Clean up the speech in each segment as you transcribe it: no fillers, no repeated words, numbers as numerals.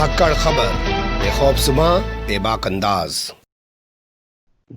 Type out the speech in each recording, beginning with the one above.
धाकड़ खबर, बेखौफ सुबह, बेबाक अंदाज।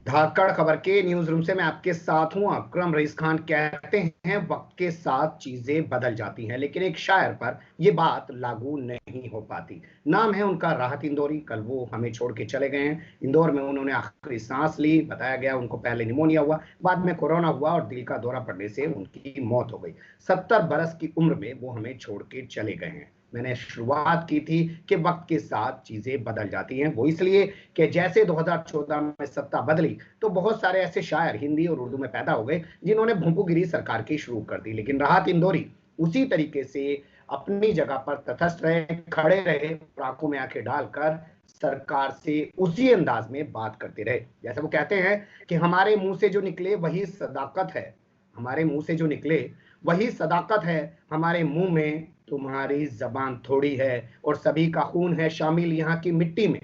धाकड़ खबर के न्यूज रूम से मैं आपके साथ हूं। अकरम रईस खान कहते हैं वक्त के साथ चीजें बदल जाती हैं, लेकिन एक शायर पर यह बात लागू नहीं हो पाती। नाम है उनका राहत इंदौरी। कल वो हमें छोड़ के चले गए हैं। इंदौर में उन्होंने आखिरी सांस ली। बताया गया उनको पहले निमोनिया हुआ, बाद में कोरोना हुआ और दिल का दौरा पड़ने से उनकी मौत हो गई। 70 बरस की उम्र में वो हमें छोड़ के चले गए हैं। मैंने शुरुआत की थी कि वक्त के साथ चीजें बदल जाती हैं, वो इसलिए कि जैसे 2014 में सत्ता बदली तो बहुत सारे ऐसे शायर हिंदी और उर्दू में पैदा हो गए जिन्होंने भूपूगिरी सरकार की शुरू कर दी, लेकिन राहत इंदौरी उसी तरीके से अपनी जगह पर तटस्थ रहे, खड़े रहे, आंखों में आंखें डालकर सरकार से उसी अंदाज में बात करते रहे। जैसे वो कहते हैं कि हमारे मुंह से जो निकले वही सदाकत है, हमारे मुंह से जो निकले वही सदाकत है, हमारे मुंह में तुम्हारी जबान थोड़ी है और सभी का खून है शामिल यहाँ की मिट्टी में,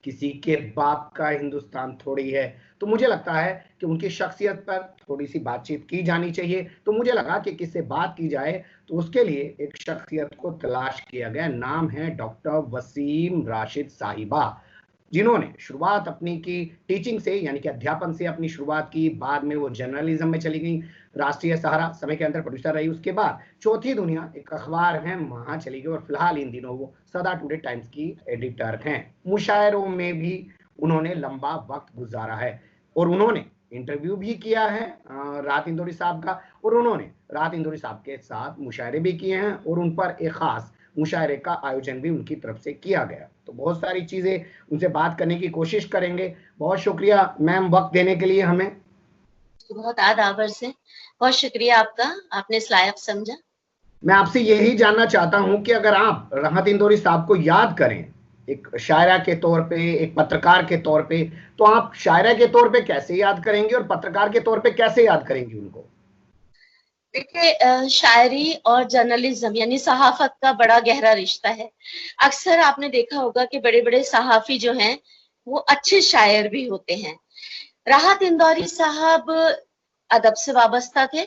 किसी के बाप का हिंदुस्तान थोड़ी है। तो मुझे लगता है कि उनकी शख्सियत पर थोड़ी सी बातचीत की जानी चाहिए। तो मुझे लगा कि किससे बात की जाए, तो उसके लिए एक शख्सियत को तलाश किया गया। नाम है डॉक्टर वसीम राशिद साहिबा, जिन्होंने शुरुआत अपनी की टीचिंग से, यानी कि अध्यापन से अपनी शुरुआत की। बाद में वो जर्नलिज्म में चली गई, राष्ट्रीय सहारा समय के अंदर प्रोड्यूसर रही। उसके बाद चौथी दुनिया एक अखबार है, वहां चली गई और फिलहाल इन दिनों वो सदा टुडे टाइम्स की एडिटर हैं। मुशायरों में भी उन्होंने लंबा वक्त गुजारा है और उन्होंने इंटरव्यू भी किया है राहत इंदौरी साहब का, और उन्होंने राहत इंदौरी साहब के साथ मुशायरे भी किए हैं और उन पर एक खास मुशायरे का आयोजन भी उनकी तरफ से किया गया। तो बहुत सारी चीजें उनसे बात करने की कोशिश करेंगे। बहुत शुक्रिया मैम वक्त देने के लिए हमें। बहुत आदाब से बहुत शुक्रिया आपका, आपने इस लायक समझा। मैं आपसे यही जानना चाहता हूं कि अगर आप राहत इंदौरी साहब को याद करें एक शायरा के तौर पे, एक पत्रकार के तौर पे, तो आप शायरा के तौर पे कैसे याद करेंगे और पत्रकार के तौर पे कैसे याद करेंगे उनको? देखिए, शायरी और जर्नलिज्म यानी सहाफत का बड़ा गहरा रिश्ता है। अक्सर आपने देखा होगा कि बड़े बड़े सहाफी जो हैं वो अच्छे शायर भी होते हैं। राहत इंदौरी साहब अदब से वाबस्ता थे,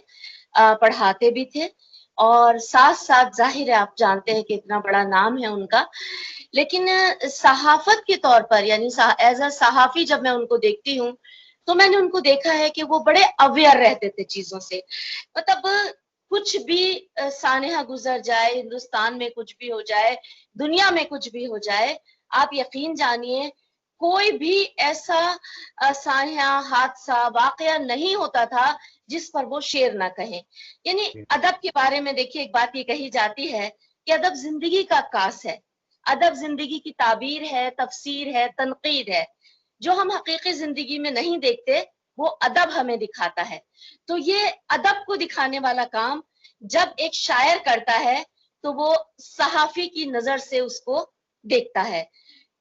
पढ़ाते भी थे और साथ साथ जाहिर है आप जानते हैं कि इतना बड़ा नाम है उनका, लेकिन सहाफत के तौर पर यानी एज अ सहाफी जब मैं उनको देखती हूँ तो मैंने उनको देखा है कि वो बड़े अवेयर रहते थे चीजों से। मतलब कुछ भी सानेहा गुजर जाए, हिंदुस्तान में कुछ भी हो जाए, दुनिया में कुछ भी हो जाए, आप यकीन जानिए कोई भी ऐसा सानेहा हादसा वाकया नहीं होता था जिस पर वो शेर ना कहें। यानी अदब के बारे में देखिए एक बात ये कही जाती है कि अदब जिंदगी का कास है, अदब जिंदगी की ताबीर है, तफसीर है, तनकीद है। जो हम हकीकी जिंदगी में नहीं देखते वो अदब हमें दिखाता है। तो ये अदब को दिखाने वाला काम जब एक शायर करता है तो वो सहाफी की नजर से उसको देखता है।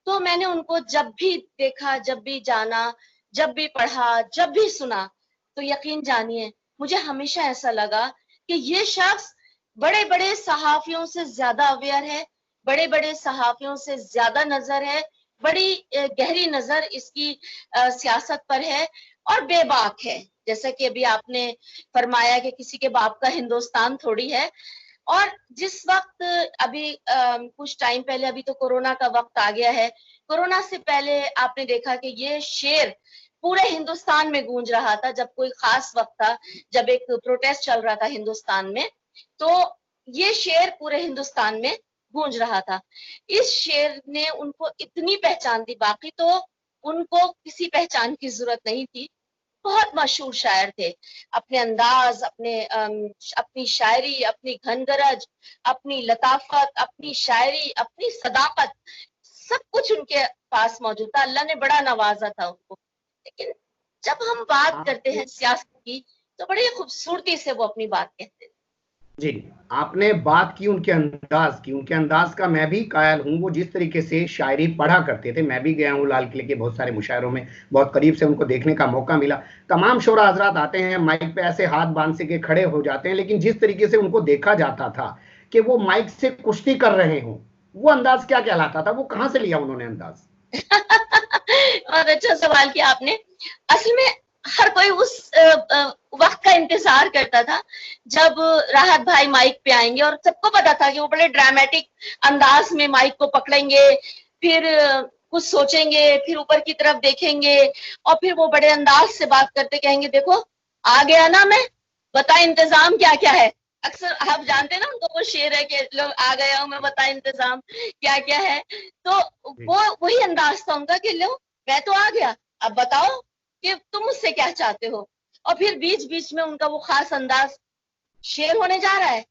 तो मैंने उनको जब भी देखा, जब भी जाना, जब भी पढ़ा, जब भी सुना, तो यकीन जानिए मुझे हमेशा ऐसा लगा कि ये शख्स बड़े बड़े सहाफियों से ज्यादा अवेयर है, बड़े बड़े सहाफियों से ज्यादा नजर है, बड़ी गहरी नजर इसकी सियासत पर है और बेबाक है। जैसा कि अभी आपने फरमाया कि किसी के बाप का हिंदुस्तान थोड़ी है। और जिस वक्त अभी कुछ टाइम पहले, अभी तो कोरोना का वक्त आ गया है, कोरोना से पहले आपने देखा कि ये शेर पूरे हिंदुस्तान में गूंज रहा था। जब कोई खास वक्त था, जब एक प्रोटेस्ट चल रहा था हिंदुस्तान में, तो ये शेर पूरे हिंदुस्तान में गूंज रहा था। इस शेर ने उनको इतनी पहचान दी, बाकी तो उनको किसी पहचान की जरूरत नहीं थी। बहुत मशहूर शायर थे, अपने अंदाज, अपनी शायरी, अपनी घनगरज, अपनी लताफत, अपनी शायरी, अपनी सदाकत, सब कुछ उनके पास मौजूद था। अल्लाह ने बड़ा नवाजा था उनको। लेकिन जब हम बात करते हैं सियासत की तो बड़ी खूबसूरती से वो अपनी बात कहते हैं। जी, आपने बात की उनके अंदाज की, उनके अंदाज का मैं भी कायल हूँ। वो जिस तरीके से शायरी पढ़ा करते थे, मैं भी गया हूँ लाल किले के बहुत सारे मुशायरों में, बहुत करीब से उनको देखने का मौका मिला। तमाम शोरा हजरात आते हैं, माइक पे ऐसे हाथ बांध से के खड़े हो जाते हैं, लेकिन जिस तरीके से उनको देखा जाता था कि वो माइक से कुश्ती कर रहे हों, वो अंदाज क्या कहलाता था? वो कहाँ से लिया उन्होंने अंदाज? और अच्छा सवाल किया आपने। असल में हर कोई उस वक्त का इंतजार करता था जब राहत भाई माइक पे आएंगे, और सबको पता था कि वो बड़े ड्रामेटिक अंदाज में माइक को पकड़ेंगे, फिर कुछ सोचेंगे, फिर ऊपर की तरफ देखेंगे, और फिर वो बड़े अंदाज से बात करते कहेंगे, देखो आ गया ना मैं, बता इंतजाम क्या क्या है। अक्सर आप जानते हैं ना, उनको वो शेर है कि लोग आ गया हूं मैं, बता इंतजाम क्या क्या है। तो वो वही अंदाज था उनका कि लो मैं तो आ गया, अब बताओ कि तुम मुझसे क्या चाहते हो। और फिर बीच बीच में उनका वो खास अंदाज, शेर होने जा रहा है,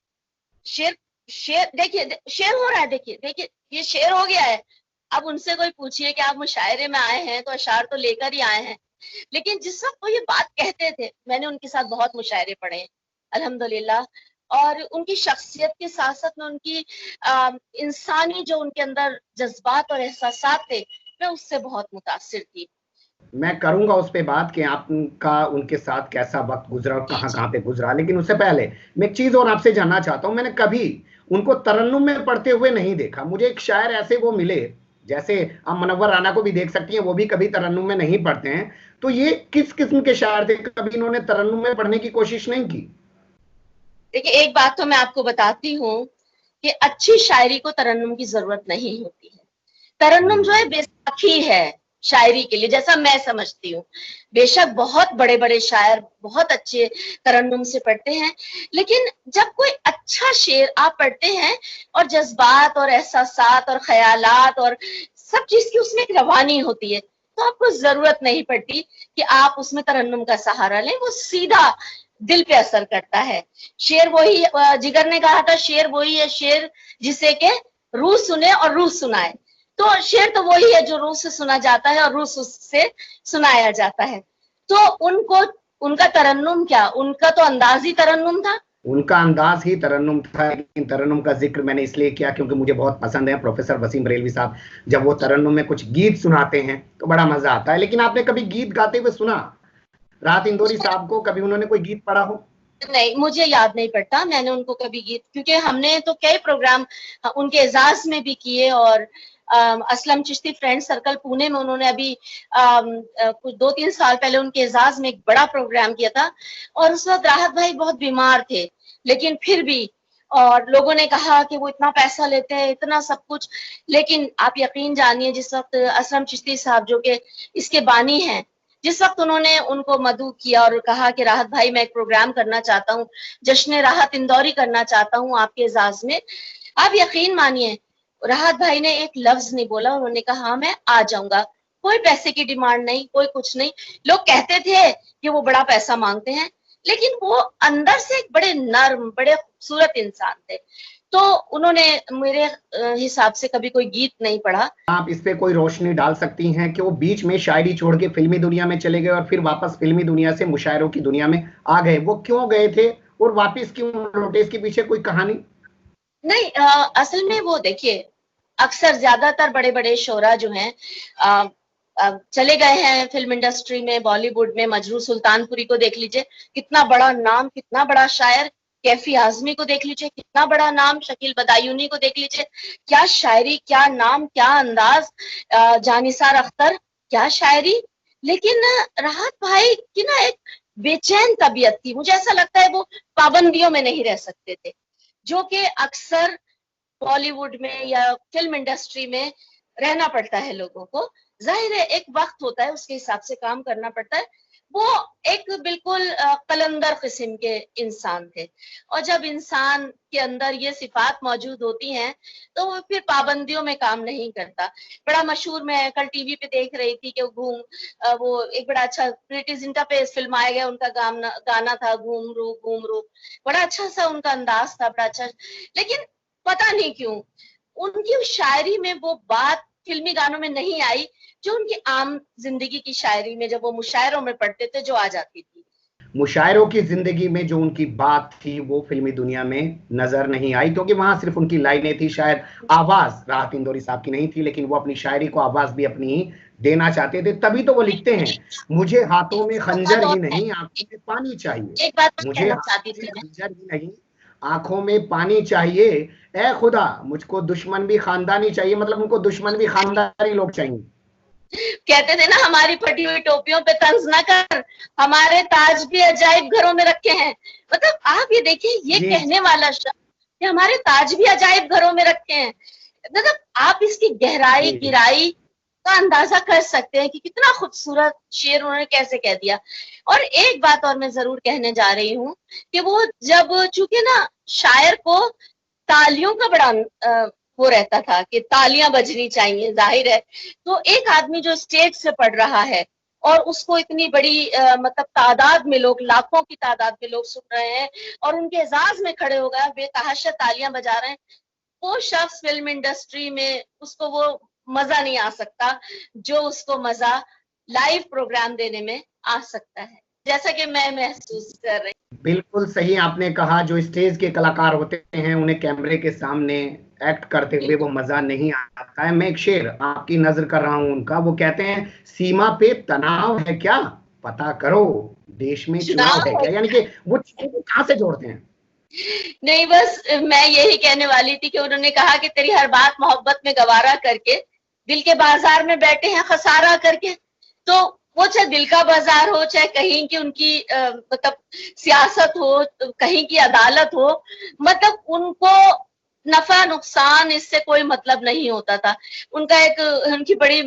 शेर शेर देखिए, शेर हो रहा है, देखिए देखिए ये शेर हो गया है। अब उनसे कोई पूछिए कि आप मुशायरे में आए हैं तो अशार तो लेकर ही आए हैं, लेकिन जिस वक्त वो ये बात कहते थे, मैंने उनके साथ बहुत मुशायरे पढ़े हैं अल्हम्दुलिल्लाह, और उनकी शख्सियत के साथ साथ में उनकी इंसानी जो उनके अंदर जज्बात और एहसासात थे, मैं उससे बहुत मुतासिर थी। मैं करूंगा उस पे बात कि आपका उनके साथ कैसा वक्त गुजरा और कहाँ जी कहाँ पे गुजरा, लेकिन उससे पहले मैं एक चीज और आपसे जानना चाहता हूं। मैंने कभी उनको तरन्नुम में पढ़ते हुए नहीं देखा। मुझे एक शायर ऐसे वो मिले, जैसे आप मुनव्वर राना को भी देख सकती हैं, वो भी कभी तरन्नुम में नहीं पढ़ते हैं। तो ये किस किस्म के शायर थे, कभी इन्होंने तरन्नुम में पढ़ने की कोशिश नहीं की? देखिए, एक बात तो मैं आपको बताती हूँ कि अच्छी शायरी को तरन्नुम की जरूरत नहीं होती है। तरन्नुम जो है बेसाखी है शायरी के लिए, जैसा मैं समझती हूँ। बेशक बहुत बड़े बड़े शायर बहुत अच्छे तरन्नुम से पढ़ते हैं, लेकिन जब कोई अच्छा शेर आप पढ़ते हैं और जज्बात और एहसासात और ख्यालात और सब चीज की उसमें एक रवानी होती है, तो आपको जरूरत नहीं पड़ती कि आप उसमें तरन्नुम का सहारा लें, वो सीधा दिल पे असर करता है। शेर वही, जिगर ने कहा था, शेर वही है शेर जिसे के रूह सुने और रूह सुनाए। तो शेर तो वही है जो रूह से सुना जाता है और रूह से सुनाया जाता है। तो उनको, उनका तरन्नुम क्या, उनका तो अंदाज ही तरन्नुम था। उनका अंदाज ही तरन्नुम था। लेकिन तरन्नुम का जिक्र मैंने इसलिए किया क्योंकि मुझे बहुत पसंद है प्रोफेसर वसीम बरेलवी साहब। जब वो तरन्नुम में कुछ गीत सुनाते हैं तो बड़ा मजा आता है। लेकिन आपने कभी गीत गाते हुए सुना राहत इंदौरी साहब को? कभी उन्होंने कोई गीत पढ़ा हो? नहीं, मुझे याद नहीं पड़ता मैंने उनको कभी गीत, क्योंकि हमने तो कई प्रोग्राम उनके एजाज में भी किए, और असलम चिश्ती फ्रेंड सर्कल पुणे में उन्होंने अभी कुछ 2-3 साल पहले उनके एजाज में एक बड़ा प्रोग्राम किया था, और उस वक्त राहत भाई बहुत बीमार थे, लेकिन फिर भी, और लोगों ने कहा कि वो इतना पैसा लेते हैं, इतना सब कुछ, लेकिन आप यकीन जानिए जिस वक्त असलम चिश्ती साहब जो कि इसके बानी हैं, जिस वक्त उन्होंने उनको मदऊ किया और कहा कि राहत भाई मैं एक प्रोग्राम करना चाहता हूँ, जश्न राहत इंदौरी करना चाहता हूँ आपके एजाज में, आप यकीन मानिए राहत भाई ने एक लफ्ज नहीं बोला, उन्होंने कहा हाँ मैं आ जाऊंगा। कोई पैसे की डिमांड नहीं, कोई कुछ नहीं। लोग कहते थे कि वो बड़ा पैसा मांगते हैं, लेकिन वो अंदर से एक बड़े नर्म, बड़े खूबसूरत इंसान थे। तो उन्होंने मेरे हिसाब से कभी कोई गीत नहीं पढ़ा। आप इस पे कोई रोशनी डाल सकती हैं कि वो बीच में शायरी छोड़ के फिल्मी दुनिया में चले गए और फिर वापस फिल्मी दुनिया से मुशायरों की दुनिया में आ गए? वो क्यों गए थे और वापस क्यों लौटे? इसके पीछे कोई कहानी? नहीं, असल में वो देखिए, अक्सर ज्यादातर बड़े बड़े शोरा जो हैं चले गए हैं फिल्म इंडस्ट्री में, बॉलीवुड में। मजरू सुल्तानपुरी को देख लीजिए, कितना बड़ा नाम, कितना बड़ा शायर। कैफी आजमी को देख लीजिए, कितना बड़ा नाम। शकील बदायूनी को देख लीजिए, क्या शायरी, क्या नाम, क्या अंदाज। जानिसार अख्तर, क्या शायरी। लेकिन राहत भाई की ना एक बेचैन तबीयत थी, मुझे ऐसा लगता है वो पाबंदियों में नहीं रह सकते थे, जो कि अक्सर बॉलीवुड में या फिल्म इंडस्ट्री में रहना पड़ता है लोगों को। जाहिर है एक वक्त होता है, उसके हिसाब से काम करना पड़ता है। वो एक बिल्कुल कलंदर किस्म के इंसान थे, और जब इंसान के अंदर ये सिफात मौजूद होती हैं तो वो फिर पाबंदियों में काम नहीं करता। बड़ा मशहूर, मैं कल टीवी पे देख रही थी कि वो एक बड़ा अच्छा प्रीति जिंटा पे फिल्म आया गया, उनका गाना था घूम रू। बड़ा अच्छा सा उनका अंदाज था, बड़ा अच्छा। लेकिन पता नहीं क्यों उनकी शायरी में वो बात फिल्मी गानों में नहीं आई, जो उनकी आम जिंदगी की शायरी में, जब वो मुशायरों में पढ़ते थे, जो आ जाती थी। मुशायरों की जिंदगी में जो उनकी बात थी वो फिल्मी दुनिया में नजर नहीं आई, क्योंकि वहां सिर्फ उनकी लाइनें थी। शायद आवाज राहत इंदौरी साहब की नहीं थी, लेकिन वो अपनी शायरी को आवाज भी अपनी ही देना चाहते थे। तभी तो वो लिखते हैं, मुझे हाथों में खंजर ही नहीं आंखों में पानी चाहिए। एक बात मुझे कहना हाथों चाहती में थी मैं, खंजर ही नहीं आंखों में पानी चाहिए। ए खुदा, मुझको दुश्मन भी खानदानी चाहिए। मतलब उनको दुश्मन भी खानदानी लोग चाहिए। कहते थे ना, हमारी फटी हुई टोपियों पे तंज ना कर, हमारे ताज भी अजायब घरों में रखे हैं। मतलब आप ये देखिए, ये जी कहने वाला शब्द कि हमारे ताज भी अजायब घरों में रखे हैं, मतलब आप इसकी गहराई जी गिराई का अंदाजा कर सकते हैं कि कितना खूबसूरत शेर उन्होंने कैसे कह दिया। और एक बात और मैं जरूर कहने जा रही हूँ कि वो जब, चूंकि ना शायर को तालियों का बड़ा वो रहता था कि तालियां बजनी चाहिए, जाहिर है। तो एक आदमी जो स्टेज से पढ़ रहा है और उसको इतनी बड़ी मतलब तादाद में लोग, लाखों की तादाद में लोग सुन रहे हैं और उनके एजाज में खड़े हो गए, बेतहाशा तालियां बजा रहे हैं, वो शख्स फिल्म इंडस्ट्री में उसको वो मजा नहीं आ सकता जो उसको मजा लाइव प्रोग्राम देने में आ सकता है, जैसा कि मैं महसूस कर रही बिल्कुल सही आपने कहा। जो स्टेज के कलाकार होते हैं उन्हें कैमरे के सामने एक्ट करते हुए वो मजा नहीं आता है। मैं एक शेर आपकी नजर कर रहा हूं उनका, वो कहते हैं, सीमा पे तनाव है क्या, पता करो, देश में चुनाव है चुनाव है। क्या। यानी कि वो चीजों को कहां से जोड़ते हैं। नहीं, बस मैं यही कहने वाली थी कि उन्होंने कहा कि तेरी हर बात मोहब्बत में गवारा करके दिल के बाजार में बैठे हैं खसारा करके। तो वो चाहे दिल का बाजार हो, चाहे कहीं की उनकी मतलब सियासत हो, कहीं की अदालत हो, मतलब उनको नफा नुकसान इससे कोई मतलब नहीं होता था। उनका एक, उनकी बड़ी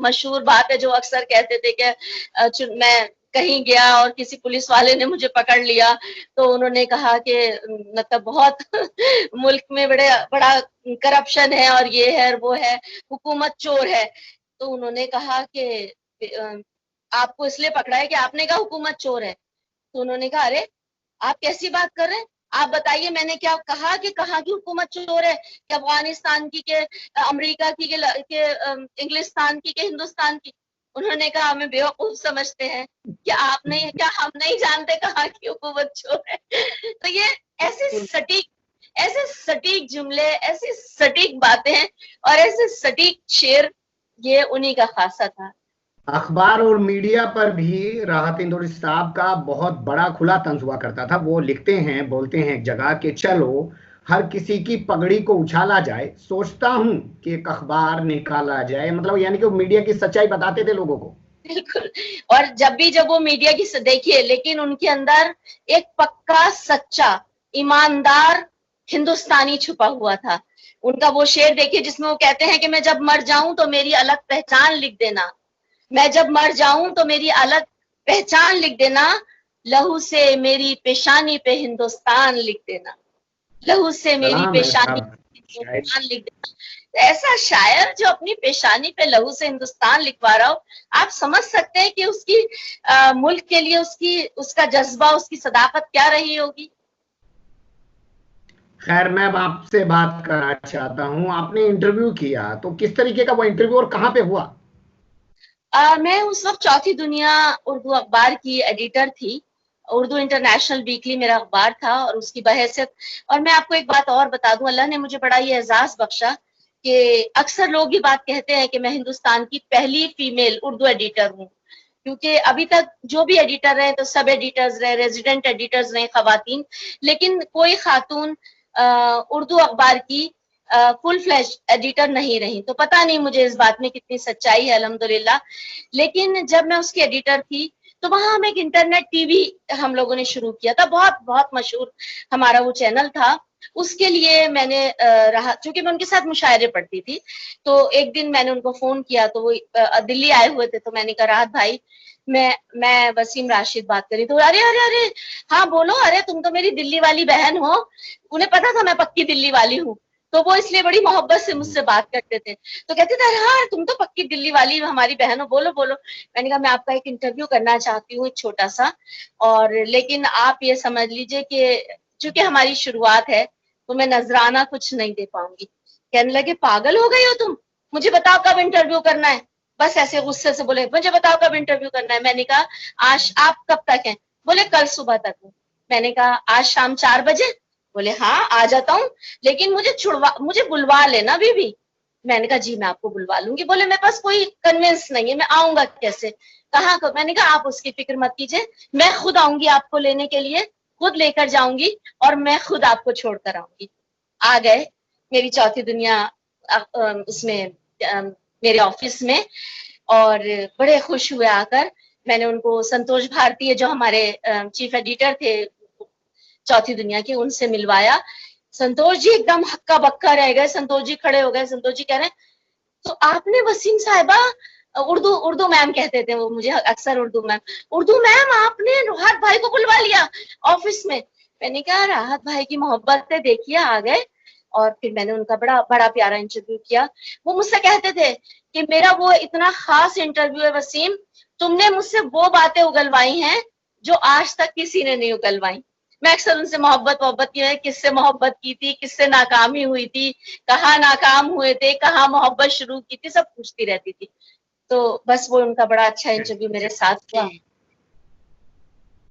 मशहूर बात है जो अक्सर कहते थे कि मैं कहीं गया और किसी पुलिस वाले ने मुझे पकड़ लिया, तो उन्होंने कहा कि मतलब बहुत मुल्क में बड़ा करप्शन है और ये है और वो है, हुकूमत चोर है। तो उन्होंने कहा कि अ, आपको इसलिए पकड़ा है कि आपने कहा हुकूमत चोर है। तो उन्होंने कहा, अरे आप कैसी बात कर रहे हैं, आप बताइए मैंने क्या कहा कि कहाँ की हुकूमत चोर है, कि अफगानिस्तान की के अमेरिका की के इंग्लिस्तान की के हिंदुस्तान की। उन्होंने कहा, हमें बेवकूफ समझते हैं, क्या आप नहीं, क्या हम नहीं जानते कहाँ की हुकूमत चोर है। तो ये ऐसे सटीक जुमले, ऐसी सटीक बातें और ऐसे सटीक शेर, ये उन्हीं का खासा था। अखबार और मीडिया पर भी राहत इंदौरी साहब का बहुत बड़ा खुला तंज हुआ करता था। वो लिखते हैं, बोलते हैं एक जगह कि चलो हर किसी की पगड़ी को उछाला जाए, सोचता हूं कि एक अखबार निकाला जाए। मतलब यानी कि वो मीडिया की सच्चाई बताते थे लोगों को। बिल्कुल। और जब वो मीडिया की देखिए, लेकिन उनके अंदर एक पक्का सच्चा ईमानदार हिंदुस्तानी छुपा हुआ था। उनका वो शेर देखिए जिसमें वो कहते हैं कि मैं जब मर जाऊं तो मेरी अलग पहचान लिख देना, मैं जब मर जाऊं तो मेरी अलग पहचान लिख देना, लहू से मेरी पेशानी पे हिंदुस्तान लिख देना, लहू से मेरी सलाम है पेशानी साहब। पे हिंदुस्तान लिख देना। तो ऐसा शायर जो अपनी पेशानी पे लहू से हिंदुस्तान लिखवा रहा हो, आप समझ सकते हैं कि उसकी मुल्क के लिए उसका जज्बा, उसकी सदाकत क्या रही होगी। खैर, मैं अब आपसे बात करना चाहता हूं, आपने इंटरव्यू किया तो किस तरीके का वो इंटरव्यू और कहां पे हुआ। मैं उस वक्त चौथी दुनिया उर्दू अखबार की एडिटर थी। उर्दू इंटरनेशनल वीकली मेरा अखबार था और उसकी बहैसियत, और मैं आपको एक बात और बता दूं, अल्लाह ने मुझे बड़ा ये एजाज बख्शा कि अक्सर लोग ये बात कहते हैं कि मैं हिंदुस्तान की पहली फीमेल उर्दू एडिटर हूँ, क्योंकि अभी तक जो भी एडिटर रहे तो सब एडिटर्स रहे, रेजिडेंट एडिटर्स रहे खवातीन, लेकिन कोई खातून उर्दू अखबार की फुल फ्लैश एडिटर नहीं रही। तो पता नहीं मुझे इस बात में कितनी सच्चाई है, अल्हम्दुलिल्लाह। लेकिन जब मैं उसकी एडिटर थी तो वहां हम एक इंटरनेट टीवी हम लोगों ने शुरू किया था, बहुत बहुत मशहूर हमारा वो चैनल था। उसके लिए मैंने रहा, चूंकि मैं उनके साथ मुशायरे पढ़ती थी, तो एक दिन मैंने उनको फोन किया, तो वो दिल्ली आए हुए थे, तो मैंने कहा, राहत भाई, मैं वसीम राशिद बात करी। तो अरे अरे अरे, हाँ बोलो, अरे तुम तो मेरी दिल्ली वाली बहन हो। उन्हें पता था मैं पक्की दिल्ली वाली हूँ, तो वो इसलिए बड़ी मोहब्बत से मुझसे बात करते थे। तो कहते थे, अरे हाँ तुम तो पक्की दिल्ली वाली हमारी बहन हो, बोलो बोलो। मैंने कहा, मैं आपका एक इंटरव्यू करना चाहती हूँ, एक छोटा सा, और लेकिन आप ये समझ लीजिए कि चूंकि हमारी शुरुआत है तो मैं नजराना कुछ नहीं दे पाऊंगी। कहने लगे, पागल हो गई हो तुम, मुझे बताओ कब इंटरव्यू करना है। बस ऐसे गुस्से से बोले, मुझे बताओ कब इंटरव्यू करना है। मैंने कहा, आज आप कब तक हैं। बोले, कल सुबह तक हूँ। मैंने कहा, आज शाम 4 बजे। बोले, हाँ आ जाता हूँ, लेकिन मुझे बुलवा लेना बीबी। मैंने कहा, जी मैं आपको बुलवा लूंगी। बोले, मेरे पास कोई कन्विंस नहीं है, मैं आऊंगा कैसे, कहाँ को। मैंने कहा, आप उसकी फिक्र मत कीजिए, मैं खुद आऊंगी आपको लेने के लिए, खुद लेकर जाऊंगी और मैं खुद आपको छोड़कर आऊंगी। आ गए मेरी चौथी दुनिया उसमें मेरे ऑफिस में। और बड़े खुश हुए आकर। मैंने उनको संतोष भारती जो हमारे चीफ एडिटर थे चौथी दुनिया के, उनसे मिलवाया। संतोष जी एकदम हक्का बक्का रह गए। संतोष जी खड़े हो गए। संतोष जी कह रहे हैं, तो आपने वसीम साहिबा, उर्दू उर्दू मैम कहते थे वो मुझे अक्सर, उर्दू मैम, उर्दू मैम आपने राहत भाई को बुलवा लिया ऑफिस में। मैंने कहा राहत भाई की मोहब्बत है, देखिए आ गए। और फिर मैंने उनका बड़ा बड़ा प्यारा इंटरव्यू किया। वो मुझसे कहते थे कि मेरा वो इतना खास इंटरव्यू है वसीम, तुमने मुझसे वो बातें उगलवाई हैं जो आज तक किसी ने नहीं उगलवाई। मैं अक्सर उनसे मोहब्बत की है, किससे मोहब्बत की थी, किससे नाकामी हुई थी, कहाँ नाकाम हुए थे, कहाँ मोहब्बत शुरू की थी, सब पूछती रहती थी। तो बस वो उनका बड़ा अच्छा इंटरव्यू मेरे साथ हुआ।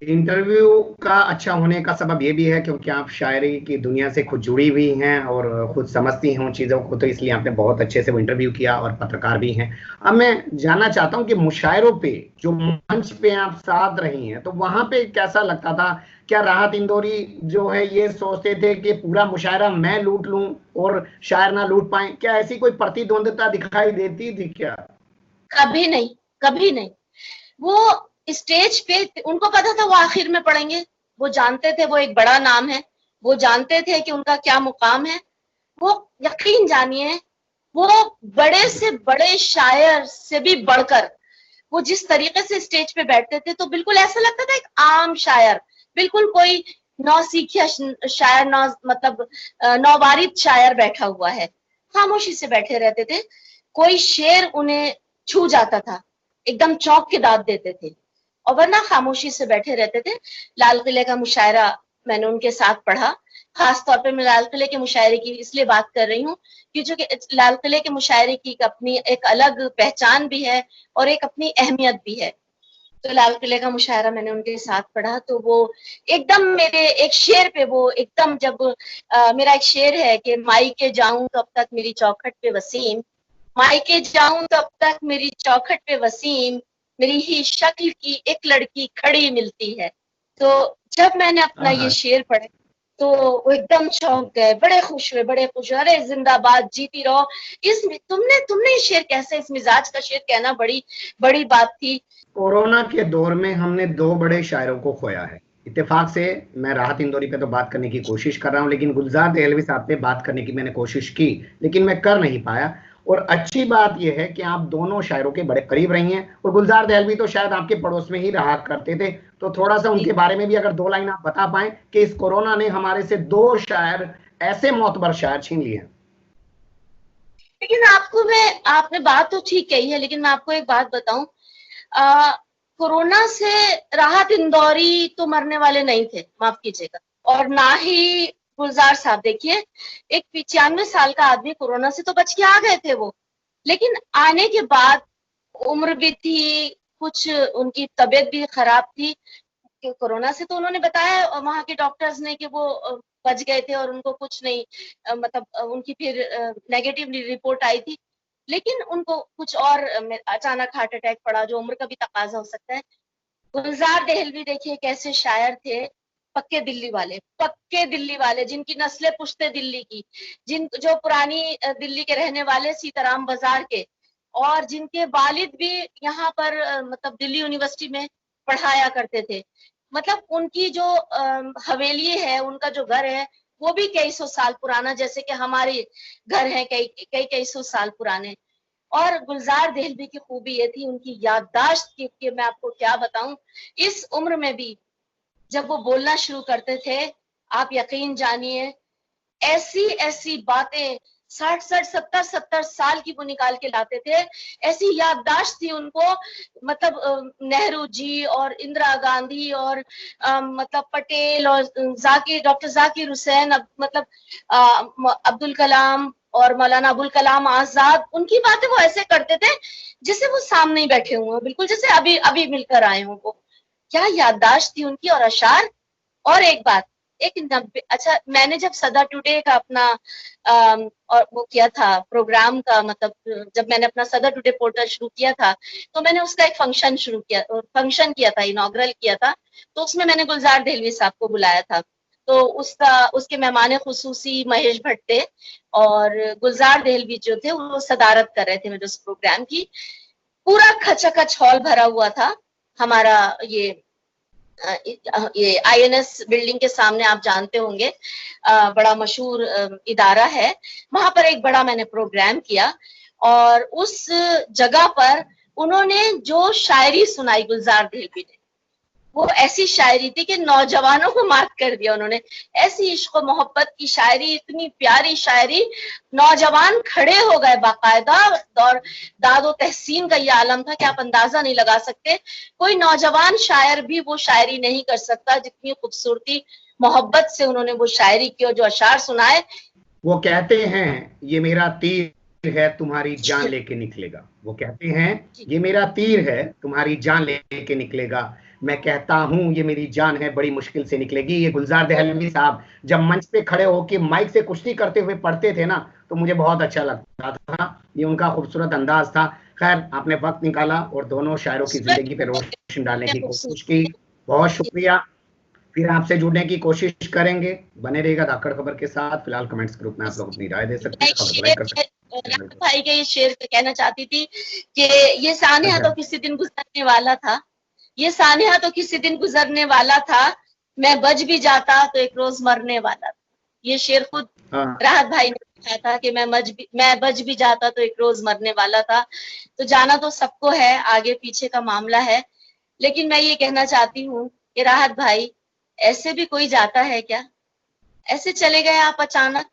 इंटरव्यू का अच्छा होने का सबब ये भी है क्योंकि आप शायरी की दुनिया से खुद जुड़ी हुई हैं और खुद समझती हैं उन चीज़ों को, तो इसलिए आपने बहुत अच्छे से वो इंटरव्यू किया और पत्रकार भी हैं। अब मैं जानना चाहता हूं कि मुशायरों पे, जो मंच पे आप साथ रही हैं, तो वहां पे कैसा लगता था? क्या राहत इंदौरी जो है ये सोचते थे कि पूरा मुशायरा मैं लूट लूं और शायर ना लूट पाए? क्या ऐसी कोई प्रतिद्वंदता दिखाई देती थी क्या? कभी नहीं, कभी नहीं। वो स्टेज पे, उनको पता था वो आखिर में पढ़ेंगे। वो जानते थे वो एक बड़ा नाम है, वो जानते थे कि उनका क्या मुकाम है। वो यकीन जानिए, वो बड़े से बड़े शायर से भी बढ़कर वो जिस तरीके से स्टेज पे बैठते थे, तो बिल्कुल ऐसा लगता था एक आम शायर, बिल्कुल कोई नौसिखिया शायर, मतलब नौवारिद शायर बैठा हुआ है। खामोशी से बैठे रहते थे। कोई शेर उन्हें छू जाता था, एकदम चौंक के दाद देते थे, और वरना खामोशी से बैठे रहते थे। लाल किले का मुशायरा मैंने उनके साथ पढ़ा। खास तौर पे मैं लाल किले के मुशायरे की इसलिए बात कर रही हूँ कि जो कि लाल किले के मुशायरे की अपनी एक अलग पहचान भी है और एक अपनी अहमियत भी है। तो लाल किले का मुशायरा मैंने उनके साथ पढ़ा, तो वो एकदम मेरे एक शेर पे, वो एकदम जब मेरा एक शेर है कि मायके जाऊं तब तक मेरी चौखट पे वसीम, मायके जाऊं तब तक मेरी चौखट पे वसीम, मेरी ही शक्ल की एक लड़की खड़ी मिलती है। तो जब मैंने अपना ये शेर पढ़ा तो वो एकदम चौंक गए, बड़े खुश हुए, बड़े खुश हुए। अरे जिंदाबाद, जीती रहो। तुमने तुमने ये शेर कैसे, इस मिजाज का शेर कहना बड़ी बड़ी बात थी। कोरोना के दौर में हमने दो बड़े शायरों को खोया है। इत्तेफाक से मैं राहत इंदौरी पे तो बात करने की कोशिश कर रहा हूं, लेकिन गुलजार देहलवी साहब पे बात करने की मैंने कोशिश की, लेकिन मैं कर नहीं पाया। और अच्छी बात यह है कि आप दोनों शायरों के बड़े करीब रही हैं, और गुलजार देहलवी तो शायद आपके पड़ोस में ही रहा करते थे। तो थोड़ा सा उनके बारे में भी अगर दो लाइन आप बता पाएं कि इस कोरोना ने हमारे से दो शायर, ऐसे मोतबर शायर छीन लिए हैं। लेकिन आपने बात तो ठीक कही है, लेकिन मैं आपको एक बात बताऊं, कोरोना से राहत इंदौरी तो मरने वाले नहीं थे, माफ कीजिएगा, और ना ही गुलजार साहब। देखिए, एक 95 साल का आदमी कोरोना से तो बच के आ गए थे वो, लेकिन आने के बाद उम्र भी थी, कुछ उनकी तबीयत भी खराब थी। कोरोना से तो उन्होंने बताया वहां के डॉक्टर्स ने कि वो बच गए थे और उनको कुछ नहीं, मतलब उनकी फिर नेगेटिव रिपोर्ट आई थी, लेकिन उनको कुछ और अचानक हार्ट अटैक पड़ा, जो उम्र का भी तकाजा हो सकता है। गुलजार देहलवी देखिए कैसे शायर थे, पक्के दिल्ली वाले जिनकी नस्लें पुश्ते दिल्ली की, जो पुरानी दिल्ली के रहने वाले, सीताराम बाजार के, और जिनके वालिद भी यहाँ पर मतलब दिल्ली यूनिवर्सिटी में पढ़ाया करते थे। मतलब उनकी जो हवेली है, उनका जो घर है, वो भी कई सौ साल पुराना, जैसे कि हमारे घर हैं कई सौ साल पुराने। और गुलजार देहलवी की खूबी ये थी उनकी याददाश्त की मैं आपको क्या बताऊं, इस उम्र में भी जब वो बोलना शुरू करते थे, आप यकीन जानिए, ऐसी ऐसी बातें 60 70 साल की वो निकाल के लाते थे। ऐसी याददाश्त थी उनको, मतलब नेहरू जी और इंदिरा गांधी और मतलब पटेल और डॉक्टर जाकिर हुसैन, मतलब अब्दुल कलाम और मौलाना अबुल कलाम आजाद, उनकी बातें वो ऐसे करते थे जैसे वो सामने ही बैठे हुए हैं, बिल्कुल जैसे अभी अभी मिलकर आए हों वो। क्या याददाश्त थी उनकी, और अशार। और एक बात, अच्छा, मैंने जब सदा टुडे का अपना और वो किया था प्रोग्राम का, मतलब जब मैंने अपना सदा टुडे पोर्टल शुरू किया था, तो मैंने उसका एक फंक्शन किया था, इनॉग्रल किया था। तो उसमें मैंने गुलजार देहलवी साहब को बुलाया था। तो उसके मेहमान खुसूसी महेश भट्ट थे, और गुलजार देहलवी जो थे वो सदारत कर रहे थे मेरे उस प्रोग्राम की। पूरा खचाखच हॉल भरा हुआ था। हमारा ये INS बिल्डिंग के सामने, आप जानते होंगे, बड़ा मशहूर इदारा है, वहां पर एक बड़ा मैंने प्रोग्राम किया और उस जगह पर उन्होंने जो शायरी सुनाई गुलजार देहलवी ने, वो ऐसी शायरी थी कि नौजवानों को मात कर दिया उन्होंने। ऐसी इश्क और मोहब्बत की शायरी, इतनी प्यारी शायरी, नौजवान खड़े हो गए बाकायदा। और दादो तहसीन का ये आलम था कि आप अंदाजा नहीं लगा सकते, कोई नौजवान शायर भी वो शायरी नहीं कर सकता जितनी खूबसूरती मोहब्बत से उन्होंने वो शायरी की और जो अशार सुनाए। वो कहते हैं ये मेरा तीर है तुम्हारी जान लेके निकलेगा। वो कहते हैं ये मेरा तीर है तुम्हारी जान लेके निकलेगा। मैं कहता हूं ये मेरी जान है बड़ी मुश्किल से निकलेगी। ये गुलजार देहलवी साहब जब मंच पे खड़े होकर माइक से कुश्ती करते हुए पढ़ते थे ना, तो मुझे बहुत अच्छा लगता था। ये उनका खूबसूरत अंदाज था। खैर, आपने वक्त निकाला और दोनों शायरों की जिंदगी पे रोशनी डालने की कोशिश की, बहुत शुक्रिया। फिर आपसे जुड़ने की कोशिश करेंगे। बने रहेगा धाकड़ खबर के साथ। फिलहाल कमेंट्स ग्रुप में आप लोग अपनी राय दे सकते हैं, खबर को लाइक कर सकते हैं। भाई के ये शेर कहना चाहती थी कि ये सानिया तो किसी दिन गुजरने वाला था, ये सानिया तो किसी दिन गुजरने वाला था, मैं बच भी जाता तो एक रोज मरने वाला था। ये शेर खुद राहत भाई ने लिखा था कि मैं बच भी जाता तो एक रोज मरने वाला था। तो जाना तो सबको है, आगे पीछे का मामला है, लेकिन मैं ये कहना चाहती हूँ कि राहत भाई, ऐसे भी कोई जाता है क्या? ऐसे चले गए आप अचानक,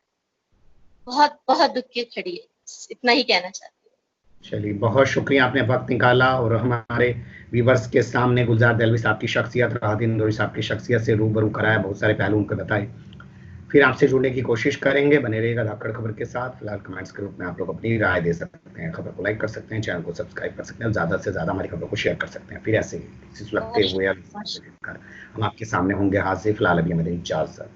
बहुत बहुत दुख की खड़ी है। इतना ही कहना चाहती हूँ। चलिए, बहुत शुक्रिया, आपने वक्त निकाला और हमारे व्यूवर्स के सामने गुलजार देहलवी साहब की शख्सियत, राहत इंदौरी साहब की शख्सियत से रूबरू कराया, बहुत सारे पहलू उनको बताए। फिर आपसे जुड़ने की कोशिश करेंगे। बने रहेगा धाकड़ खबर के साथ। फिलहाल कमेंट्स के रूप में आप लोग अपनी राय दे सकते हैं, खबर को लाइक कर सकते हैं, चैनल को सब्सक्राइब कर सकते हैं, ज्यादा से ज्यादा हमारी खबरों को शेयर कर सकते हैं। फिर ऐसे ही लगते हुए हम आपके सामने होंगे हाजिर। फिलहाल अभी हमें इजाजत।